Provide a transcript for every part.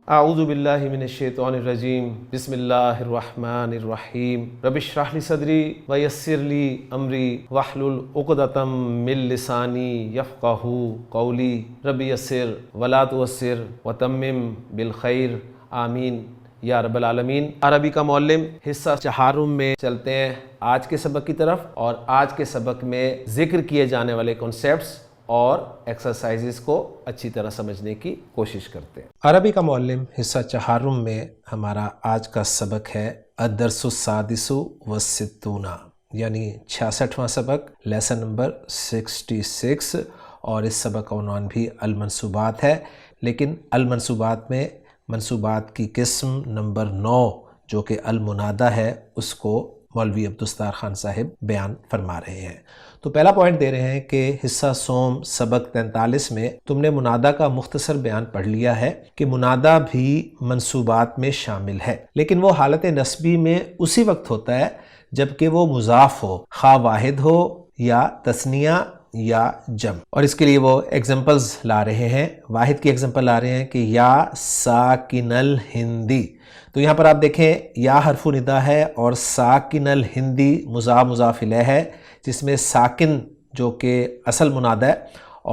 اعوذ باللہ من الشیطان الرجیم بسم اللہ الرحمن الرحیم رب اشرح لی صدری ویسر لی امری واحلل عقدۃ من لسانی یفقہوا قولی رب یسر ولا تعسر وتمم بالخیر آمین یا رب العالمین۔ عربی کا معلم حصہ چہارم میں چلتے ہیں آج کے سبق کی طرف، اور آج کے سبق میں ذکر کیے جانے والے کنسیپٹس اور ایکسرسائزز کو اچھی طرح سمجھنے کی کوشش کرتے ہیں۔ عربی کا معلم حصہ چہارم میں ہمارا آج کا سبق ہے الدرس السادس والستون، یعنی 66واں سبق، لیسن نمبر 66، اور اس سبق کا عنوان بھی المنصوبات ہے، لیکن المنصوبات میں منصوبات کی قسم نمبر 9 جو کہ المنادہ ہے، اس کو مولوی عبدالستار خان صاحب بیان فرما رہے ہیں۔ تو پہلا پوائنٹ دے رہے ہیں کہ حصہ سوم سبق 43 میں تم نے منادہ کا مختصر بیان پڑھ لیا ہے کہ منادہ بھی منصوبات میں شامل ہے، لیکن وہ حالت نسبی میں اسی وقت ہوتا ہے جبکہ وہ مضاف ہو، خواہ واحد ہو یا تثنیہ یا جمع۔ اور اس کے لیے وہ ایگزامپلز لا رہے ہیں۔ واحد کی ایگزامپل لا رہے ہیں کہ یا ساکن الہندی، تو یہاں پر آپ دیکھیں یا حرف ندا ہے اور ساکن الہندی مضاف الیہ ہے، جس میں ساکن جو کہ اصل منادہ ہے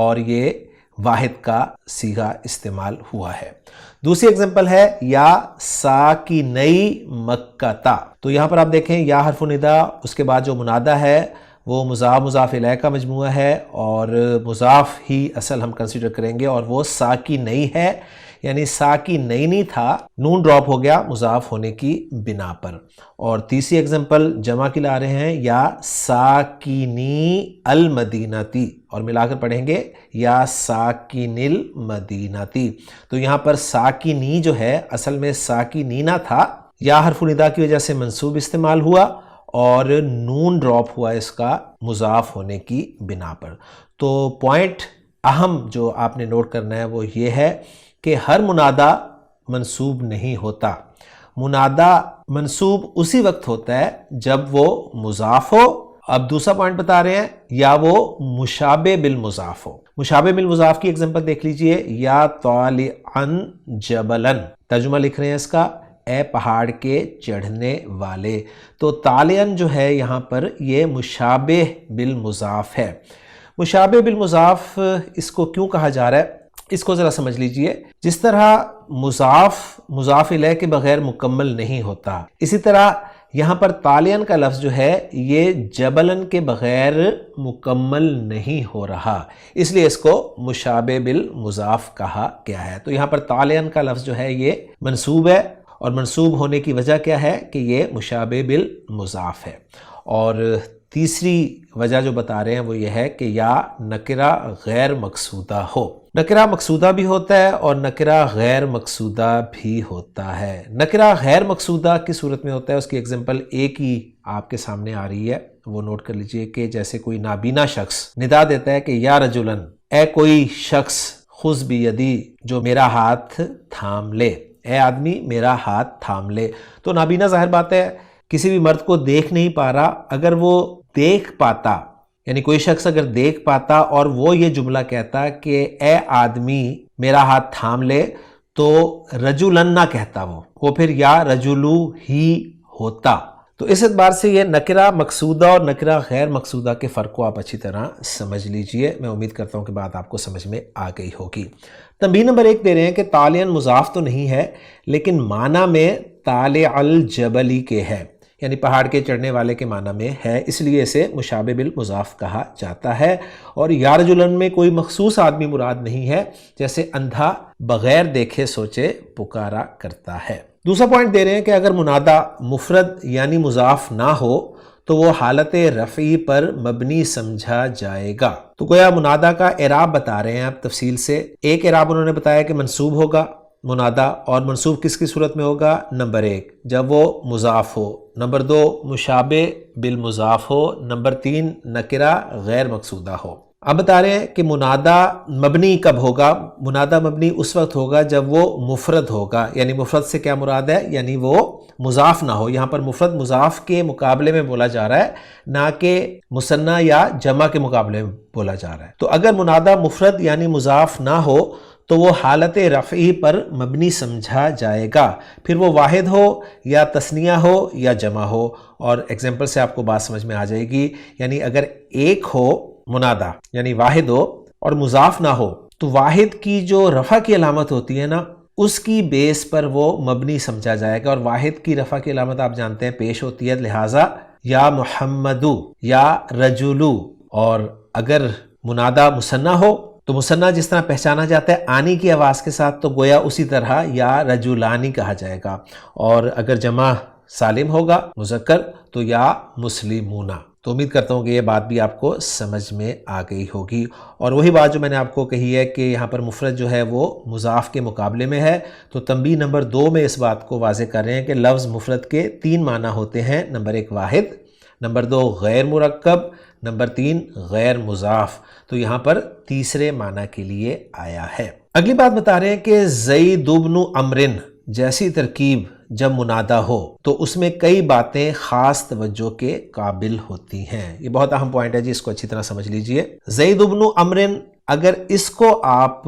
اور یہ واحد کا صیغہ استعمال ہوا ہے۔ دوسری ایگزامپل ہے یا ساکنی مکہ، تو یہاں پر آپ دیکھیں یا حرف ندا، اس کے بعد جو منادہ ہے وہ مضاف الیہ کا مجموعہ ہے، اور مضاف ہی اصل ہم کنسیڈر کریں گے، اور وہ ساکنی ہے، یعنی ساکنینی تھا، نون ڈراپ ہو گیا مضاف ہونے کی بنا پر۔ اور تیسری ایگزامپل جمع کی لا رہے ہیں یا ساکنی المدینتی، اور ملا کر پڑھیں گے یا ساکن المدینتی۔ تو یہاں پر ساکنی جو ہے اصل میں ساکنینہ تھا، یا حرف ندا کی وجہ سے منصوب استعمال ہوا اور نون ڈراپ ہوا اس کا مضاف ہونے کی بنا پر۔ تو پوائنٹ اہم جو آپ نے نوٹ کرنا ہے وہ یہ ہے کہ ہر منادہ منصوب نہیں ہوتا۔ منادہ منصوب اسی وقت ہوتا ہے جب وہ مضاف ہو۔ اب دوسرا پوائنٹ بتا رہے ہیں یا وہ مشابہ بالمضاف ہو۔ مشابہ بالمضاف کی ایگزامپل دیکھ لیجئے، یا طالعا جبلا، ترجمہ لکھ رہے ہیں اس کا، اے پہاڑ کے چڑھنے والے۔ تو طالعاً جو ہے یہاں پر یہ مشابہ بالمضاف ہے۔ مشابہ بالمضاف اس کو کیوں کہا جا رہا ہے، اس کو ذرا سمجھ لیجئے۔ جس طرح مضاف الیہ کے بغیر مکمل نہیں ہوتا، اسی طرح یہاں پر طالعاً کا لفظ جو ہے یہ جبلاً کے بغیر مکمل نہیں ہو رہا، اس لیے اس کو مشابہ بالمضاف کہا گیا ہے۔ تو یہاں پر طالعاً کا لفظ جو ہے یہ منصوب ہے، اور منصوب ہونے کی وجہ کیا ہے کہ یہ مشابہ بالمضاف ہے۔ اور تیسری وجہ جو بتا رہے ہیں وہ یہ ہے کہ یا نکرہ غیر مقصودہ ہو۔ نکرہ مقصودہ بھی ہوتا ہے اور نکرہ غیر مقصودہ بھی ہوتا ہے۔ نکرہ غیر مقصودہ کی صورت میں ہوتا ہے، اس کی ایگزامپل ایک ہی آپ کے سامنے آ رہی ہے، وہ نوٹ کر لیجئے کہ جیسے کوئی نابینا شخص ندا دیتا ہے کہ یا رجلن، اے کوئی شخص، خذ بیدی، جو میرا ہاتھ تھام لے، اے آدمی میرا ہاتھ تھام لے۔ تو نابینا ظاہر بات ہے کسی بھی مرد کو دیکھ نہیں پا رہا، اگر وہ دیکھ پاتا، یعنی کوئی شخص اگر دیکھ پاتا اور وہ یہ جملہ کہتا کہ اے آدمی میرا ہاتھ تھام لے، تو رجلن نہ کہتا، وہ پھر یا رجلو ہی ہوتا۔ تو اس اعتبار سے یہ نکرہ مقصودہ اور نکرہ غیر مقصودہ کے فرق کو آپ اچھی طرح سمجھ لیجئے۔ میں امید کرتا ہوں کہ بات آپ کو سمجھ میں آ گئی ہوگی۔ تنبیہ نمبر 1 دے رہے ہیں کہ طالعاً مضاف تو نہیں ہے، لیکن معنی میں طالع الجبلی کے ہے، یعنی پہاڑ کے چڑھنے والے کے معنی میں ہے، اس لیے اسے مشابہ بالمضاف کہا جاتا ہے۔ اور یا رجلن میں کوئی مخصوص آدمی مراد نہیں ہے، جیسے اندھا بغیر دیکھے سوچے پکارا کرتا ہے۔ دوسرا پوائنٹ دے رہے ہیں کہ اگر منادہ مفرد یعنی مضاف نہ ہو تو وہ حالت رفعی پر مبنی سمجھا جائے گا۔ تو گویا منادہ کا اعراب بتا رہے ہیں اب تفصیل سے۔ ایک اعراب انہوں نے بتایا کہ منصوب ہوگا منادہ، اور منصوب کس کی صورت میں ہوگا؟ نمبر 1 جب وہ مضاف ہو، نمبر 2 مشابہ بالمضاف ہو، نمبر 3 نکرہ غیر مقصودہ ہو۔ اب بتا رہے ہیں کہ منادہ مبنی کب ہوگا؟ منادہ مبنی اس وقت ہوگا جب وہ مفرد ہوگا، یعنی مفرد سے کیا مراد ہے؟ یعنی وہ مضاف نہ ہو۔ یہاں پر مفرد مضاف کے مقابلے میں بولا جا رہا ہے، نہ کہ مثنیٰ یا جمع کے مقابلے میں بولا جا رہا ہے۔ تو اگر منادہ مفرد یعنی مضاف نہ ہو تو وہ حالت رفعی پر مبنی سمجھا جائے گا، پھر وہ واحد ہو یا تثنیہ ہو یا جمع ہو۔ اور ایگزامپل سے آپ کو بات سمجھ میں آ جائے گی، یعنی اگر ایک ہو منادہ یعنی واحد ہو اور مضاف نہ ہو تو واحد کی جو رفع کی علامت ہوتی ہے نا اس کی بیس پر وہ مبنی سمجھا جائے گا، اور واحد کی رفع کی علامت آپ جانتے ہیں پیش ہوتی ہے، لہٰذا یا محمدو یا رجولو۔ اور اگر منادہ مثنیٰ ہو تو مثنیٰ جس طرح پہچانا جاتا ہے آنی کی آواز کے ساتھ تو گویا اسی طرح یا رجولانی کہا جائے گا، اور اگر جمع سالم ہوگا مذکر تو یا مسلمون۔ تو امید کرتا ہوں کہ یہ بات بھی آپ کو سمجھ میں آ گئی ہوگی، اور وہی بات جو میں نے آپ کو کہی ہے کہ یہاں پر مفرد جو ہے وہ مضاف کے مقابلے میں ہے، تو تنبیہ نمبر 2 میں اس بات کو واضح کر رہے ہیں کہ لفظ مفرد کے 3 معنی ہوتے ہیں، نمبر 1 واحد، نمبر 2 غیر مرکب، نمبر 3 غیر مضاف، تو یہاں پر تیسرے معنی کے لیے آیا ہے۔ اگلی بات بتا رہے ہیں کہ زید بن عمرو جیسی ترکیب جب منادہ ہو تو اس میں کئی باتیں خاص توجہ کے قابل ہوتی ہیں۔ یہ بہت اہم پوائنٹ ہے جی، اس کو اچھی طرح سمجھ لیجئے۔ زید بن عمرو اگر اس کو آپ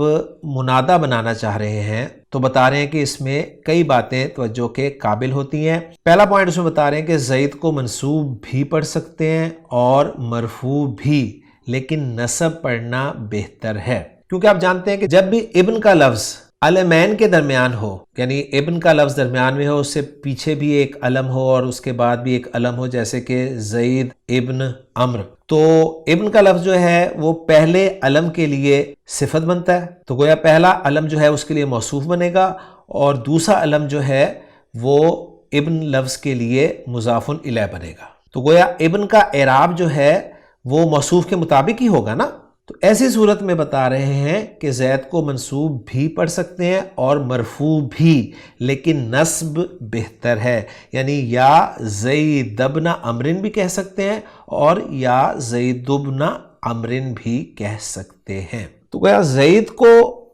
منادہ بنانا چاہ رہے ہیں تو بتا رہے ہیں کہ اس میں کئی باتیں توجہ کے قابل ہوتی ہیں۔ پہلا پوائنٹ اس میں بتا رہے ہیں کہ زید کو منصوب بھی پڑھ سکتے ہیں اور مرفوع بھی، لیکن نصب پڑھنا بہتر ہے، کیونکہ آپ جانتے ہیں کہ جب بھی ابن کا لفظ علمین کے درمیان ہو، یعنی ابن کا لفظ درمیان میں ہو، اس سے پیچھے بھی ایک علم ہو اور اس کے بعد بھی ایک علم ہو، جیسے کہ زید ابن عمرو، تو ابن کا لفظ جو ہے وہ پہلے علم کے لیے صفت بنتا ہے، تو گویا پہلا علم جو ہے اس کے لیے موصوف بنے گا، اور دوسرا علم جو ہے وہ ابن لفظ کے لیے مضاف الیہ بنے گا، تو گویا ابن کا اعراب جو ہے وہ موصوف کے مطابق ہی ہوگا نا۔ تو ایسی صورت میں بتا رہے ہیں کہ زید کو منصوب بھی پڑھ سکتے ہیں اور مرفوع بھی، لیکن نصب بہتر ہے، یعنی یا زید بن عمرو بھی کہہ سکتے ہیں اور یا زید بن عمرو بھی کہہ سکتے ہیں۔ تو گویا زید کو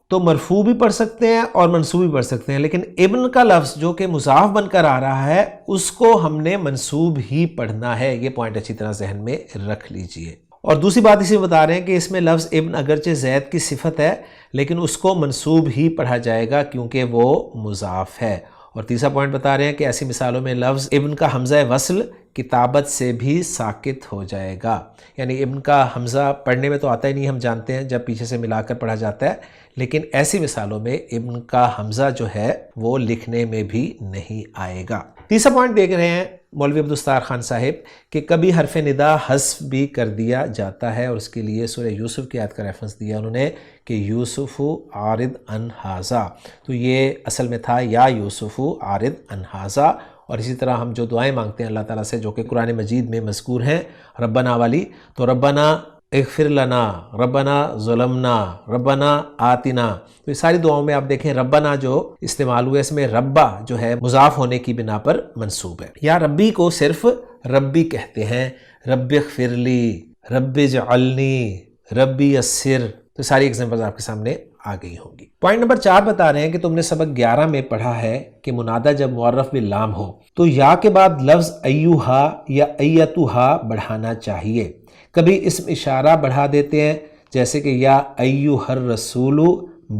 تو مرفوع بھی پڑھ سکتے ہیں اور منصوب بھی پڑھ سکتے ہیں، لیکن ابن کا لفظ جو کہ مضاف بن کر آ رہا ہے اس کو ہم نے منصوب ہی پڑھنا ہے، یہ پوائنٹ اچھی طرح ذہن میں رکھ لیجئے۔ اور دوسری بات اسی میں بتا رہے ہیں کہ اس میں لفظ ابن اگرچہ زید کی صفت ہے لیکن اس کو منصوب ہی پڑھا جائے گا کیونکہ وہ مضاف ہے۔ اور تیسرا پوائنٹ بتا رہے ہیں کہ ایسی مثالوں میں لفظ ابن کا حمزہ وصل کتابت سے بھی ساکت ہو جائے گا، یعنی ابن کا حمزہ پڑھنے میں تو آتا ہی نہیں، ہم جانتے ہیں جب پیچھے سے ملا کر پڑھا جاتا ہے، لیکن ایسی مثالوں میں ابن کا حمزہ جو ہے وہ لکھنے میں بھی نہیں آئے گا۔ تیسرا پوائنٹ دیکھ رہے ہیں مولوی عبدالستار خان صاحب کہ کبھی حرف ندا حذف بھی کر دیا جاتا ہے، اور اس کے لیے سورہ یوسف کی آیت کا ریفرنس دیا انہوں نے کہ یوسف عارض عن ھذا، تو یہ اصل میں تھا یا یوسف عارض عن ھذا۔ اور اسی طرح ہم جو دعائیں مانگتے ہیں اللہ تعالیٰ سے جو کہ قرآن مجید میں مذکور ہیں ربنا والی، تو ربنا اغفر لنا، ربنا ظلمنا، ربنا آتنا، تو یہ ساری دعاؤں میں آپ دیکھیں ربنا جو استعمال ہوئے اس میں ربا جو ہے مضاف ہونے کی بنا پر منصوب ہے، یا ربی کو صرف ربی کہتے ہیں، رب اغفر لی، رب اجعلنی، ربی یسر، تو ساری ایگزامپلز آپ کے سامنے آ گئی ہوں گی۔ پوائنٹ نمبر 4 بتا رہے ہیں کہ تم نے سبق 11 میں پڑھا ہے کہ منادہ جب معرف باللام ہو تو یا کے بعد لفظ ایوہا یا ایتوہا بڑھانا چاہیے، کبھی اسم اشارہ بڑھا دیتے ہیں جیسے کہ یا ایوہ الرسول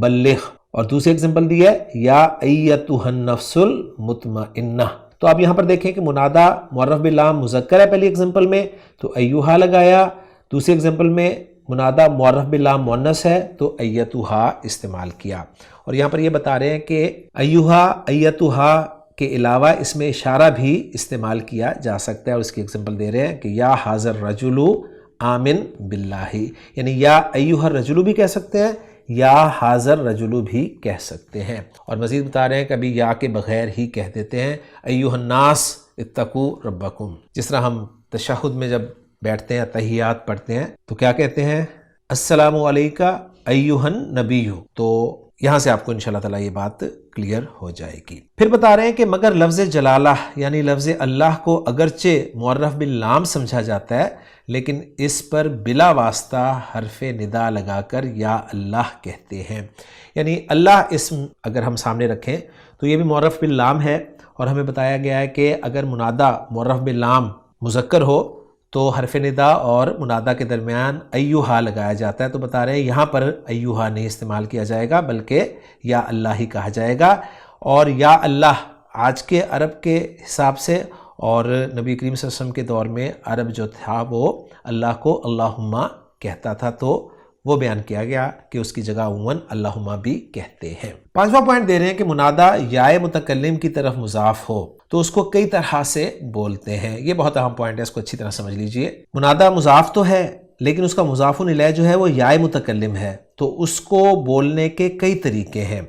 بلغ، اور دوسری ایگزامپل دی ہے یا ایتوہ النفس المطمئنہ۔ تو آپ یہاں پر دیکھیں کہ منادہ معرف باللام مذکر ہے پہلی ایگزامپل میں تو ایوہا لگایا، دوسری ایگزامپل میں منادہ معرف باللام مؤنث ہے تو ایتوہا استعمال کیا، اور یہاں پر یہ بتا رہے ہیں کہ ایوہا ایتوہا کے علاوہ اس میں اشارہ بھی استعمال کیا جا سکتا ہے، اور اس کی ایگزامپل دے رہے ہیں کہ یا حاضر رجل آمن باللہ، یعنی یا ایوہ الرجل بھی کہہ سکتے ہیں یا حاضر رجل بھی کہہ سکتے ہیں، اور مزید بتا رہے ہیں کبھی یا کے بغیر ہی کہہ دیتے ہیں ایوہ الناس اتقوا ربکم، جس طرح ہم تشہد میں جب بیٹھتے ہیں تحیات پڑھتے ہیں تو کیا کہتے ہیں السلام علیکہ ایوہ النبی، تو یہاں سے آپ کو انشاءاللہ تعالیٰ یہ بات کلیئر ہو جائے گی۔ پھر بتا رہے ہیں کہ مگر لفظ جلالہ یعنی لفظ اللہ کو اگرچہ معرف باللام سمجھا جاتا ہے لیکن اس پر بلا واسطہ حرف ندا لگا کر یا اللہ کہتے ہیں، یعنی اللہ اسم اگر ہم سامنے رکھیں تو یہ بھی معرف باللام ہے، اور ہمیں بتایا گیا ہے کہ اگر منادہ معرف باللام مذکر ہو تو حرف ندا اور منادا کے درمیان ایوہا لگایا جاتا ہے، تو بتا رہے ہیں یہاں پر ایوہا نہیں استعمال کیا جائے گا بلکہ یا اللہ ہی کہا جائے گا۔ اور یا اللہ آج کے عرب کے حساب سے اور نبی کریم صلی اللہ علیہ وسلم کے دور میں عرب جو تھا وہ اللہ کو اللہم کہتا تھا، تو وہ بیان کیا گیا کہ اس کی جگہ عموماً اللہم بھی کہتے ہیں۔ پانچواں پوائنٹ دے رہے ہیں کہ منادا یائے متکلم کی طرف مضاف ہو تو اس کو کئی طرح سے بولتے ہیں۔ یہ بہت اہم پوائنٹ ہے، اس کو اچھی طرح سمجھ لیجئے۔ منادا مضاف تو ہے لیکن اس کا مضاف الیہ جو ہے وہ یائے متکلم ہے، تو اس کو بولنے کے کئی طریقے ہیں۔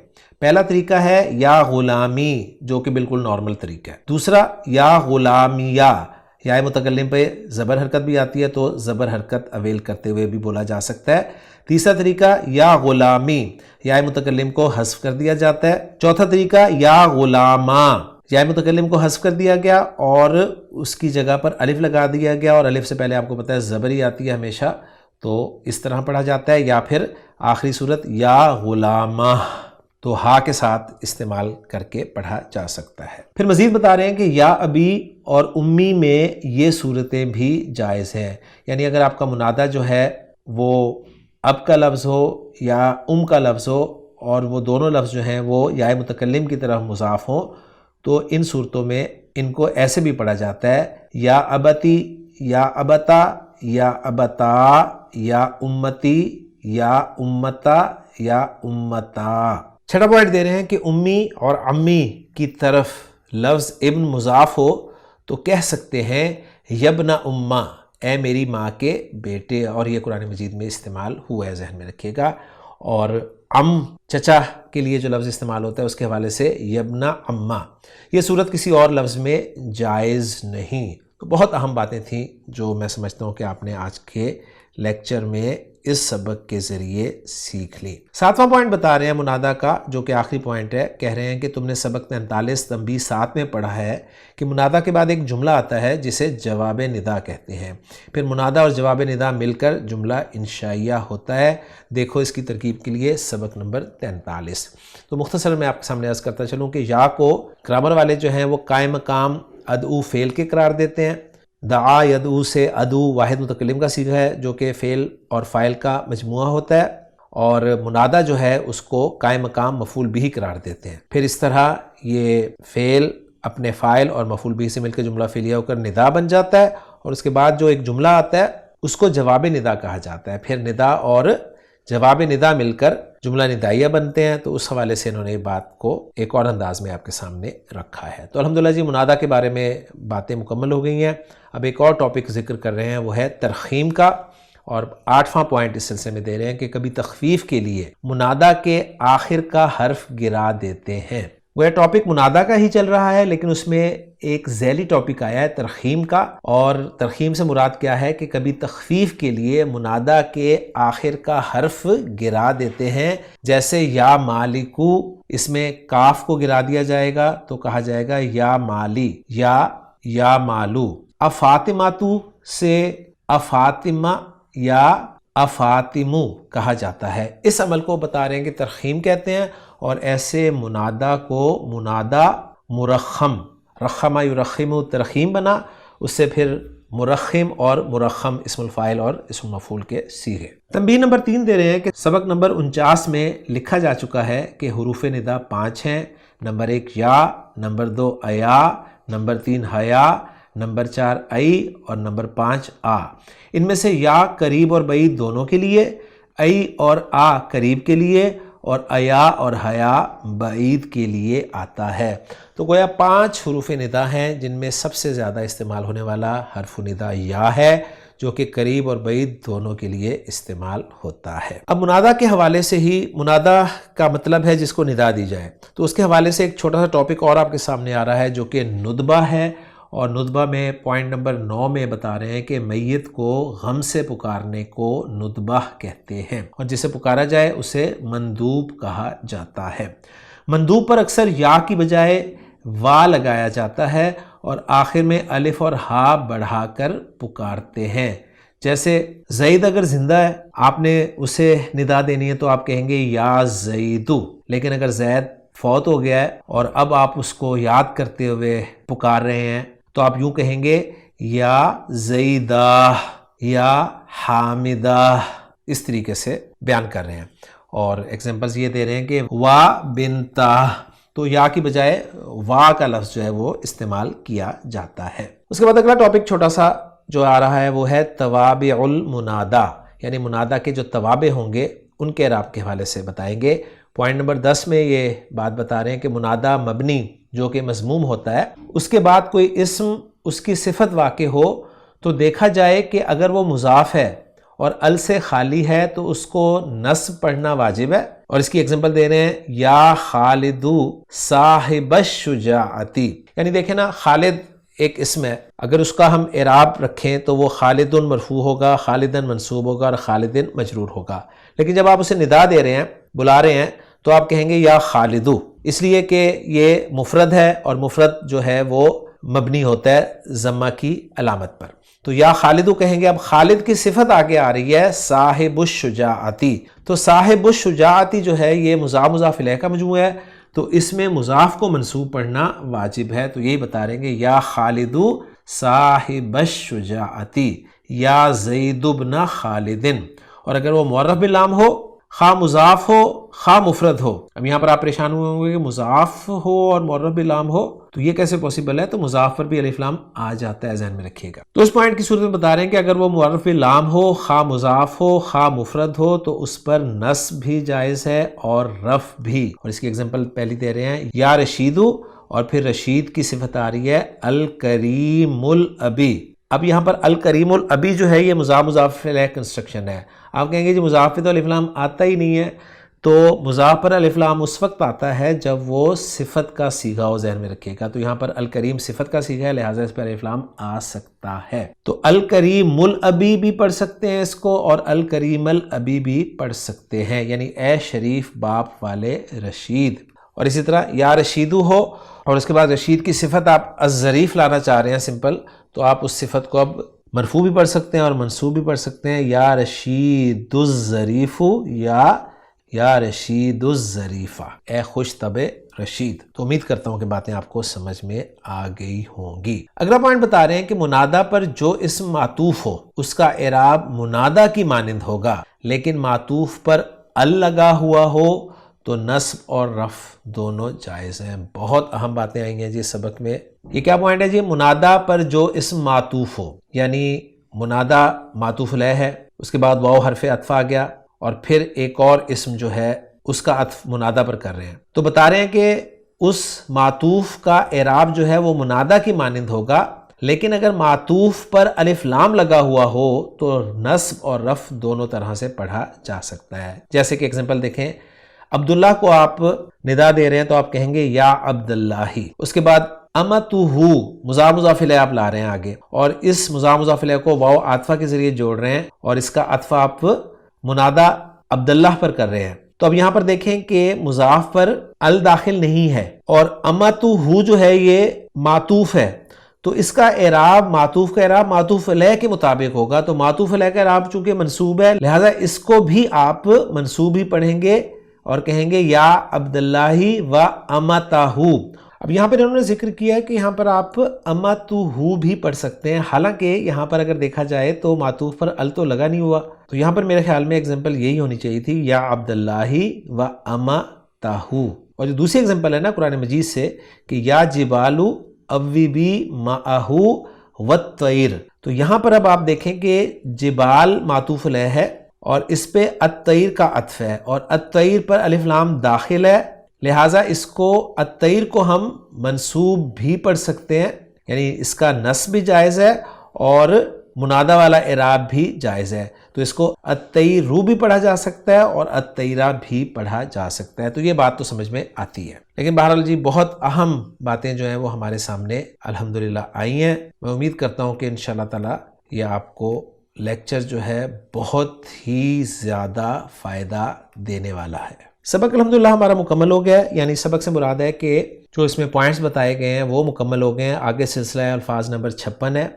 پہلا طریقہ ہے یا غلامی، جو کہ بالکل نارمل طریقہ ہے۔ دوسرا یا غلامیہ، یائے متکلم پہ زبر حرکت بھی آتی ہے تو زبر حرکت اویل کرتے ہوئے بھی بولا جا سکتا ہے۔ تیسرا طریقہ یا غلامی، یائے متکلم کو حذف کر دیا جاتا ہے۔ چوتھا طریقہ یا غلاما، یائے متکلم کو حذف کر دیا گیا اور اس کی جگہ پر الف لگا دیا گیا، اور الف سے پہلے آپ کو پتہ ہے زبر ہی آتی ہے ہمیشہ، تو اس طرح پڑھا جاتا ہے۔ یا پھر آخری صورت یا غلامہ، تو ہا کے ساتھ استعمال کر کے پڑھا جا سکتا ہے۔ پھر مزید بتا رہے ہیں کہ یا ابی اور امی میں یہ صورتیں بھی جائز ہیں، یعنی اگر آپ کا منادہ جو ہے وہ اب کا لفظ ہو یا کا لفظ ہو اور وہ دونوں لفظ جو ہیں وہ یائے متکلم کی طرف مضاف ہوں، تو ان صورتوں میں ان کو ایسے بھی پڑھا جاتا ہے یا ابتی، یا ابتا، یا ابتا، یا امتی، یا امتا، یا امتا۔ چھٹا پوائنٹ دے رہے ہیں کہ امی اور امی کی طرف لفظ ابن مضاف ہو تو کہہ سکتے ہیں یبن اماں، اے میری ماں کے بیٹے، اور یہ قرآن مجید میں استعمال ہوا ہے، ذہن میں رکھیے گا۔ اور چچا کے لیے جو لفظ استعمال ہوتا ہے اس کے حوالے سے یبن اماں، یہ صورت کسی اور لفظ میں جائز نہیں۔ تو بہت اہم باتیں تھیں جو میں سمجھتا ہوں کہ آپ نے آج کے لیکچر میں اس سبق کے ذریعے سیکھ لی۔ ساتواں پوائنٹ بتا رہے ہیں منادا کا، جو کہ آخری پوائنٹ ہے، کہہ رہے ہیں کہ تم نے سبق 43 تنبیہ 7 میں پڑھا ہے کہ منادا کے بعد ایک جملہ آتا ہے جسے جواب ندا کہتے ہیں، پھر منادا اور جواب ندا مل کر جملہ انشائیہ ہوتا ہے۔ دیکھو اس کی ترکیب کے لیے سبق نمبر 43۔ تو مختصر میں آپ کے سامنے عرض کرتا چلوں کہ یا کو گرامر والے جو ہیں وہ قائم مقام ادعو فعل کے قرار دیتے ہیں۔ دعا یدعو سے ادعو واحد متکلم کا صیغہ ہے جو کہ فعل اور فاعل کا مجموعہ ہوتا ہے، اور منادا جو ہے اس کو قائم مقام مفعول بھی قرار دیتے ہیں۔ پھر اس طرح یہ فعل اپنے فاعل اور مفعول بھی سے مل کے جملہ فعلیہ ہو کر ندا بن جاتا ہے، اور اس کے بعد جو ایک جملہ آتا ہے اس کو جواب ندا کہا جاتا ہے۔ پھر ندا اور جواب ندا مل کر جملہ ندائیہ بنتے ہیں، تو اس حوالے سے انہوں نے بات کو ایک اور انداز میں آپ کے سامنے رکھا ہے۔ تو الحمدللہ جی منادا کے بارے میں باتیں مکمل ہو گئی ہیں۔ اب ایک اور ٹاپک ذکر کر رہے ہیں، وہ ہے ترخیم کا، اور 8واں پوائنٹ اس سلسلے میں دے رہے ہیں کہ کبھی تخفیف کے لیے منادا کے آخر کا حرف گرا دیتے ہیں۔ وہ ٹاپک منادا کا ہی چل رہا ہے لیکن اس میں ایک ذیلی ٹاپک آیا ہے ترخیم کا، اور ترخیم سے مراد کیا ہے کہ کبھی تخفیف کے لیے منادا کے آخر کا حرف گرا دیتے ہیں، جیسے یا مالکو، اس میں کاف کو گرا دیا جائے گا تو کہا جائے گا یا مالی، یا مالو۔ افاطماتو سے افاطمہ یا افاطمو کہا جاتا ہے۔ اس عمل کو بتا رہے ہیں کہ ترخیم کہتے ہیں، اور ایسے منادا کو منادا مرخم، رخم یرخم ترخیم بنا، اس سے پھر مرخم اور مرخم اسم الفاعل اور اسم مفعول کے صیغے۔ تنبیہ نمبر 3 دے رہے ہیں کہ سبق نمبر 49 میں لکھا جا چکا ہے کہ حروف ندا 5 ہیں۔ نمبر 1 یا، نمبر 2 ایا، نمبر 3 حیا، نمبر 4 ای اور نمبر 5 آ۔ ان میں سے یا قریب اور بعید دونوں کے لیے، ای اور آ قریب کے لیے، اور ایا اور حیا بعید کے لیے آتا ہے۔ تو گویا 5 حروف ندا ہیں جن میں سب سے زیادہ استعمال ہونے والا حرف ندا یا ہے، جو کہ قریب اور بعید دونوں کے لیے استعمال ہوتا ہے۔ اب منادا کے حوالے سے ہی، منادا کا مطلب ہے جس کو ندا دی جائے، تو اس کے حوالے سے ایک چھوٹا سا ٹاپک اور آپ کے سامنے آ رہا ہے جو کہ ندبہ ہے، اور ندبہ میں پوائنٹ نمبر 9 میں بتا رہے ہیں کہ میت کو غم سے پکارنے کو ندبہ کہتے ہیں، اور جسے پکارا جائے اسے مندوب کہا جاتا ہے۔ مندوب پر اکثر یا کی بجائے وا لگایا جاتا ہے اور آخر میں الف اور ہا بڑھا کر پکارتے ہیں۔ جیسے زید اگر زندہ ہے، آپ نے اسے ندا دینی ہے تو آپ کہیں گے یا زیدو، لیکن اگر زید فوت ہو گیا ہے اور اب آپ اس کو یاد کرتے ہوئے پکار رہے ہیں تو آپ یوں کہیں گے یا زیدہ یا حامدہ، اس طریقے سے بیان کر رہے ہیں. اور ایگزامپلز یہ دے رہے ہیں کہ وا بنتہ، تو یا کی بجائے وا کا لفظ جو ہے وہ استعمال کیا جاتا ہے. اس کے بعد اگلا ٹاپک چھوٹا سا جو آ رہا ہے وہ ہے توابع المنادہ، یعنی منادہ کے جو توابع ہوں گے ان کے اعراب کے حوالے سے بتائیں گے. پوائنٹ نمبر 10 میں یہ بات بتا رہے ہیں کہ منادہ مبنی جو کہ مضموم ہوتا ہے، اس کے بعد کوئی اسم اس کی صفت واقع ہو تو دیکھا جائے کہ اگر وہ مضاف ہے اور ال سے خالی ہے تو اس کو نصب پڑھنا واجب ہے. اور اس کی ایگزامپل دے رہے ہیں یا خالد صاحب الشجاعتی، یعنی دیکھیں نا خالد ایک اسم ہے، اگر اس کا ہم اعراب رکھیں تو وہ خالد مرفوع ہوگا، خالدن منصوب ہوگا اور خالدن مجرور ہوگا. لیکن جب آپ اسے ندا دے رہے ہیں، بلا رہے ہیں، تو آپ کہیں گے یا خالدو، اس لیے کہ یہ مفرد ہے اور مفرد جو ہے وہ مبنی ہوتا ہے ضمہ کی علامت پر. تو یا خالدو کہیں گے. اب خالد کی صفت آگے آ رہی ہے صاحب الشجاعتی، تو صاحب الشجاعتی جو ہے یہ مضاف مضاف الیہ کا مجموعہ ہے، تو اس میں مضاف کو منصوب پڑھنا واجب ہے. تو یہی بتا رہے ہیں کہ یا خالدو صاحب الشجاعتی یا زید بن خالد. اور اگر وہ معرف باللام ہو، خواہ مضاف ہو خواہ مفرد ہو. اب یہاں پر آپ پریشان ہوئے ہوں گے کہ مضاف ہو اور معرف باللام ہو تو یہ کیسے پوسیبل ہے؟ تو مضاف پر بھی الف لام آ جاتا ہے، ذہن میں رکھیے گا. تو اس پوائنٹ کی صورت میں بتا رہے ہیں کہ اگر وہ معرف باللام ہو، خواہ مضاف ہو خواہ مفرد ہو، تو اس پر نصب بھی جائز ہے اور رفع بھی. اور اس کی ایگزامپل پہلی دے رہے ہیں یا رشیدو، اور پھر رشید کی صفت آ رہی ہے الکریم الابی. اب یہاں پر الکریم الابی جو ہے یہ مضاف مضاف الیہ کنسٹرکشن ہے. آپ کہیں گے جی مضاف پہ تو الف لام آتا ہی نہیں ہے. تو مضاف پر الف لام اس وقت آتا ہے جب وہ صفت کا صیغہ ہو، ذہن میں رکھیے گا. تو یہاں پر الکریم صفت کا صیغہ ہے، لہٰذا اس پر الف لام آ سکتا ہے. تو الکریم الابی بھی پڑھ سکتے ہیں اس کو، اور الکریم الابی بھی پڑھ سکتے ہیں، یعنی اے شریف باپ والے رشید. اور اسی طرح یا رشیدو ہو اور اس کے بعد رشید کی صفت آپ الظریف لانا چاہ رہے ہیں سمپل، تو آپ اس صفت کو اب مرفوع بھی پڑھ سکتے ہیں اور منصوب بھی پڑھ سکتے ہیں. یا رشید الظریف یا رشید الظریفہ، اے خوش طبع رشید. تو امید کرتا ہوں کہ باتیں آپ کو سمجھ میں آ گئی ہوں گی. اگلا پوائنٹ بتا رہے ہیں کہ منادہ پر جو اسم معطوف ہو اس کا اعراب منادہ کی مانند ہوگا، لیکن معطوف پر ال لگا ہوا ہو تو نصب اور رفع دونوں جائز ہیں. بہت اہم باتیں آئیں گے جی سبق میں. یہ کیا پوائنٹ ہے جی؟ منادہ پر جو اسم معطوف ہو، یعنی منادہ معطوف علیہ ہے، اس کے بعد واو حرف عطف آ گیا اور پھر ایک اور اسم جو ہے اس کا عطف منادہ پر کر رہے ہیں. تو بتا رہے ہیں کہ اس معطوف کا اعراب جو ہے وہ منادہ کی مانند ہوگا، لیکن اگر معطوف پر الف لام لگا ہوا ہو تو نصب اور رفع دونوں طرح سے پڑھا جا سکتا ہے. جیسے کہ ایگزامپل دیکھیں، عبداللہ کو آپ ندا دے رہے ہیں تو آپ کہیں گے یا عبداللہ. اس کے بعد امتہ مضاف مضاف الیہ آپ لا رہے ہیں آگے، اور اس مضاف مضاف الیہ کو واو عاطفہ کے ذریعے جوڑ رہے ہیں اور اس کا عطف آپ منادہ عبداللہ پر کر رہے ہیں. تو اب یہاں پر دیکھیں کہ مضاف پر ال داخل نہیں ہے اور امتہ جو ہے یہ معطوف ہے، تو اس کا اعراب معطوف کا اعراب معطوف علیہ کے مطابق ہوگا. تو معطوف علیہ کا اعراب چونکہ منصوب ہے، لہذا اس کو بھی آپ منصوب ہی پڑھیں گے اور کہیں گے یا عبداللہ و امتہ. اب یہاں پر انہوں نے ذکر کیا ہے کہ یہاں پر آپ امتہ بھی پڑھ سکتے ہیں، حالانکہ یہاں پر اگر دیکھا جائے تو معطوف پر ال تو لگا نہیں ہوا. تو یہاں پر میرے خیال میں ایگزامپل یہی ہونی چاہیے تھی یا عبداللہ و امتہ. اور جو دوسری ایگزامپل ہے نا قرآن مجید سے کہ یا جبال اوبی معہ والطیر، تو یہاں پر اب آپ دیکھیں کہ جبال معطوف علیہ ہے اور اس پہ الطیر کا عطف ہے اور الطیر پر الف لام داخل ہے، لہٰذا اس کو الطیر کو ہم منصوب بھی پڑھ سکتے ہیں، یعنی اس کا نصب بھی جائز ہے اور منادہ والا اعراب بھی جائز ہے. تو اس کو الطیرو بھی پڑھا جا سکتا ہے اور الطیرہ بھی پڑھا جا سکتا ہے. تو یہ بات تو سمجھ میں آتی ہے. لیکن بہرحال جی بہت اہم باتیں جو ہیں وہ ہمارے سامنے الحمدللہ آئی ہیں. میں امید کرتا ہوں کہ انشاءاللہ تعالی یہ آپ کو لیکچر جو ہے بہت ہی زیادہ فائدہ دینے والا ہے. سبق الحمدللہ ہمارا مکمل ہو گیا ہے، یعنی سبق سے مراد ہے کہ جو اس میں پوائنٹس بتائے گئے ہیں وہ مکمل ہو گئے ہیں. آگے سلسلہ الفاظ نمبر 56 ہے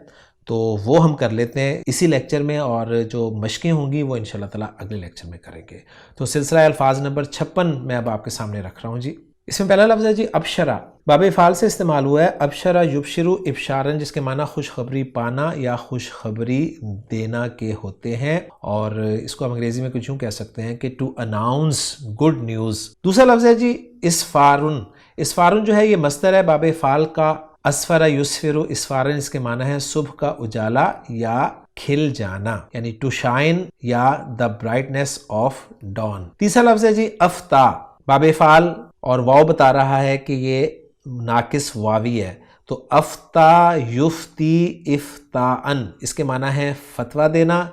تو وہ ہم کر لیتے ہیں اسی لیکچر میں، اور جو مشقیں ہوں گی وہ انشاءاللہ تعالی اگلے لیکچر میں کریں گے. تو سلسلہ الفاظ نمبر 56 میں اب آپ کے سامنے رکھ رہا ہوں جی. اس میں پہلا لفظ ہے جی ابشرا، باب فعال سے استعمال ہوا ہے، ابشرا یبشرو ابشارن، جس کے معنی خوشخبری پانا یا خوشخبری دینا کے ہوتے ہیں، اور اس کو ہم انگریزی میں کچھ یوں کہہ سکتے ہیں کہ ٹو اناؤنس گڈ نیوز۔ دوسرا لفظ ہے جی اسفارن، اسفارن جو ہے یہ مصدر ہے باب فعال کا، اسفر یسفر اسفارن، اس کے معنی ہے صبح کا اجالا یا کھل جانا، یعنی ٹو شائن یا دا برائٹنس آف ڈان۔ تیسرا لفظ ہے جی افتا، باب فعال اور واو بتا رہا ہے کہ یہ ناقص واوی ہے، تو افتا یفتی افتاءن، اس کے معنی ہے فتویٰ دینا،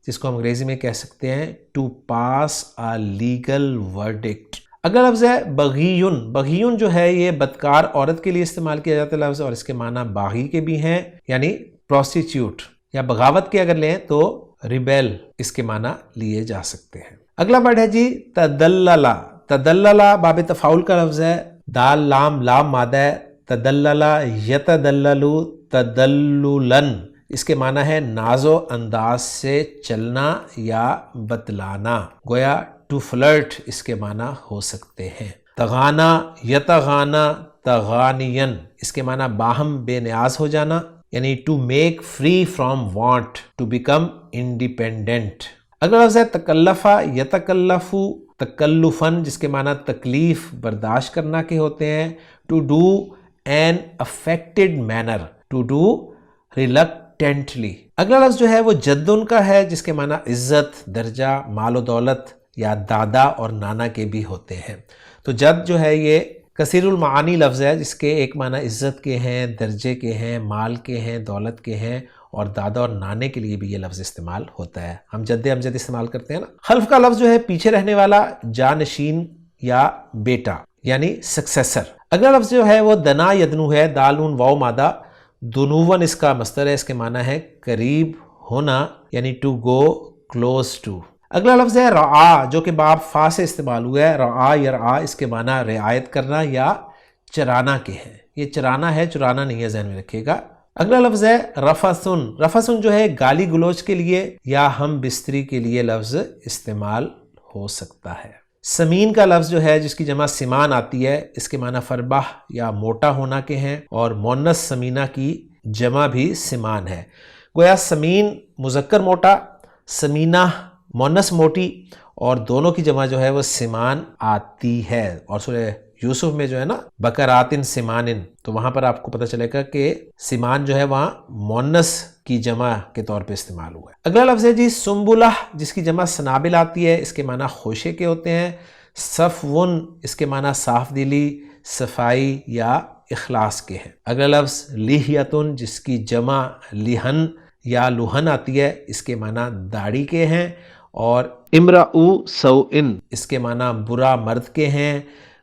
جس کو ہم انگریزی میں کہہ سکتے ہیں to pass a legal verdict. اگلا لفظ ہے بغیون، بغیون جو ہے یہ بدکار عورت کے لیے استعمال کیا جاتا ہے لفظ، اور اس کے معنی باغی کے بھی ہیں، یعنی پروسٹیچیوٹ، یا بغاوت کے اگر لیں تو ریبیل اس کے معنی لیے جا سکتے ہیں۔ اگلا ورڈ ہے جی تدللا، تدللا باب تفاعل کا لفظ ہے، دال لام لام مادہ ہے، تدللا یتدللو تدللن، اس کے معنی ہے ناز و انداز سے چلنا یا بتلانا، گویا ٹو فلرٹ اس کے معنی ہو سکتے ہیں۔ تغانا یتغانا تغانین، اس کے معنی باہم بے نیاز ہو جانا، یعنی to make free from want, to become independent. اگلا لفظ ہے تکلفا یتکلفو تکلفن، جس کے معنی تکلیف برداشت کرنا کے ہوتے ہیں، to do in affected manner, to do reluctantly. اگلا لفظ جو ہے وہ جدن کا ہے، جس کے معنی عزت، درجہ، مال و دولت یا دادا اور نانا کے بھی ہوتے ہیں۔ تو جد جو ہے یہ کثیر المعانی لفظ ہے، جس کے ایک معنی عزت کے ہیں، درجے کے ہیں، مال کے ہیں، دولت کے ہیں، اور دادا اور نانے کے لیے بھی یہ لفظ استعمال ہوتا ہے۔ ہم جد امجد استعمال کرتے ہیں نا۔ خلف کا لفظ جو ہے پیچھے رہنے والا، جانشین یا بیٹا، یعنی سکسیسر۔ اگلا لفظ جو ہے وہ دنا یدنو ہے، دال نون واو مادہ، دنون اس کا مصدر ہے، اس کے معنی ہے قریب ہونا، یعنی ٹو گو کلوز ٹو۔ اگلا لفظ ہے رعا، جو کہ باب فا سے استعمال ہوا ہے، رعا یرعا، اس کے معنی رعایت کرنا یا چرانا کے ہیں، یہ چرانا ہے، چرانا نہیں ہے، ذہن میں رکھیے گا۔ اگلا لفظ ہے رفثن، رفثن جو ہے گالی گلوچ کے لیے یا ہم بستری کے لیے لفظ استعمال ہو سکتا ہے۔ سمین کا لفظ جو ہے، جس کی جمع سمان آتی ہے، اس کے معنی فربہ یا موٹا ہونا کے ہیں، اور مونس سمینہ کی جمع بھی سمان ہے، گویا سمین مذکر موٹا، سمینہ مونس موٹی، اور دونوں کی جمع جو ہے وہ سمان آتی ہے۔ اور سورہ یوسف میں جو ہے نا بکراتن سمانن، تو وہاں پر آپ کو پتہ چلے گا کہ سمان جو ہے وہاں مونس کی جمع کے طور پہ استعمال ہوا ہے۔ اگلا لفظ ہے جی سنبلہ، جس کی جمع سنابل آتی ہے، اس کے معنی خوشے کے ہوتے ہیں۔ صفون، اس کے معنی صاف دلی، صفائی یا اخلاص کے ہیں۔ اگلا لفظ لحیتن، جس کی جمع لہن یا لوہن آتی ہے، اس کے معنی داڑھی کے ہیں۔ اور امرؤ سوءن، اس کے معنی برا مرد کے ہیں۔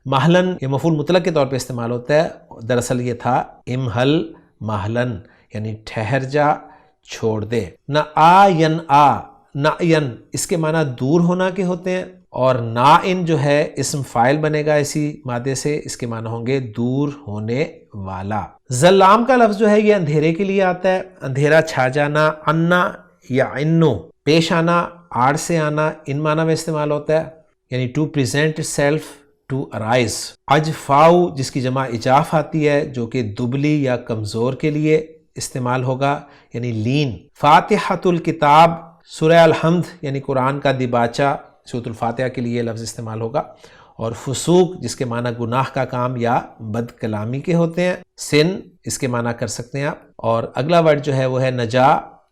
محلن یہ مفعول مطلق کے طور پہ استعمال ہوتا ہے، دراصل یہ تھا امہل محلن، یعنی ٹھہر جا، چھوڑ دے۔ نعین نعین، اس کے معنی دور ہونا کے ہوتے ہیں، اور نائن جو ہے اسم فاعل بنے گا اسی مادے سے، اس کے معنی ہوں گے دور ہونے والا۔ ظلام کا لفظ جو ہے یہ اندھیرے کے لیے آتا ہے، اندھیرا چھا جانا، انا یا انو، پیش آنا، آڑ سے آنا، ان معنی میں استعمال ہوتا ہے، یعنی to present self, to arise. اجفاؤ، جس کی جمع اجاف آتی ہے، جو کہ دبلی یا کمزور کے لیے استعمال ہوگا، یعنی لین۔ فاتحۃ الکتاب، سورہ الحمد یعنی قرآن کا دیباچہ، سورۃ الفاتحہ کے لیے لفظ استعمال ہوگا۔ اور فسوق، جس کے معنی گناہ کا کام یا بد کلامی کے ہوتے ہیں۔ سن، اس کے معنی کر سکتے ہیں آپ۔ اور اگلا ورڈ جو ہے وہ ہے نجا،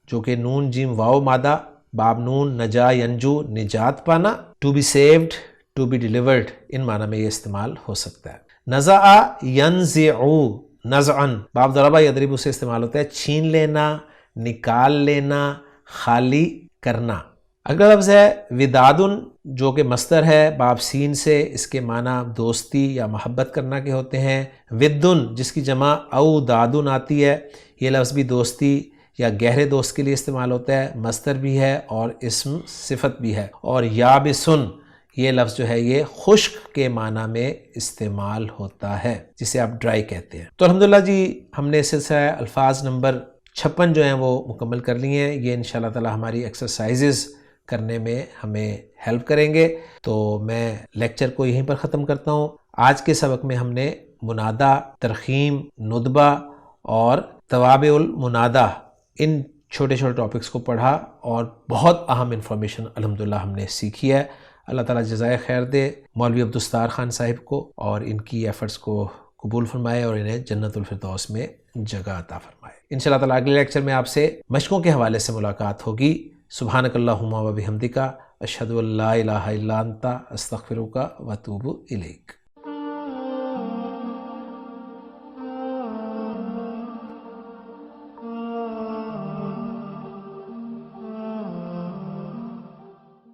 جو کہ نون جیم واو مادہ، باب نون، نجا ینجو، نجات پانا، to be saved, to be delivered, ان معنی میں یہ استعمال ہو سکتا ہے۔ نزع ینزعو نزعن، باب ضربہ یضرب سے استعمال ہوتا ہے، چھین لینا، نکال لینا، خالی کرنا۔ اگلا لفظ ہے ودادن، جو کہ مصدر ہے باب سین سے، اس کے معنی دوستی یا محبت کرنا کے ہوتے ہیں۔ ودن، جس کی جمع او دادن آتی ہے، یہ لفظ بھی دوستی یا گہرے دوست کے لیے استعمال ہوتا ہے، مصدر بھی ہے اور اسم صفت بھی ہے۔ اور یابسن، یہ لفظ جو ہے یہ خشک کے معنی میں استعمال ہوتا ہے، جسے آپ ڈرائی کہتے ہیں۔ تو الحمدللہ جی ہم نے سلسلہ الفاظ نمبر 56 جو ہیں وہ مکمل کر لی ہیں۔ یہ انشاءاللہ تعالی ہماری ایکسرسائزز کرنے میں ہمیں ہیلپ کریں گے۔ تو میں لیکچر کو یہیں پر ختم کرتا ہوں۔ آج کے سبق میں ہم نے منادا، ترخیم، ندبہ اور توابع المنادا ان چھوٹے چھوٹے ٹاپکس کو پڑھا اور بہت اہم انفارمیشن الحمدللہ ہم نے سیکھی ہے۔ اللہ تعالیٰ جزائے خیر دے مولوی عبدالستار خان صاحب کو، اور ان کی ایفرٹس کو قبول فرمائے اور انہیں جنت الفردوس میں جگہ عطا فرمائے۔ انشاءاللہ تعالیٰ اگلے لیکچر میں آپ سے مشقوں کے حوالے سے ملاقات ہوگی۔ سبحانک اللہم و بحمدک، اشہد ان لا الہ الا انت، استغفرک و اتوب الیک۔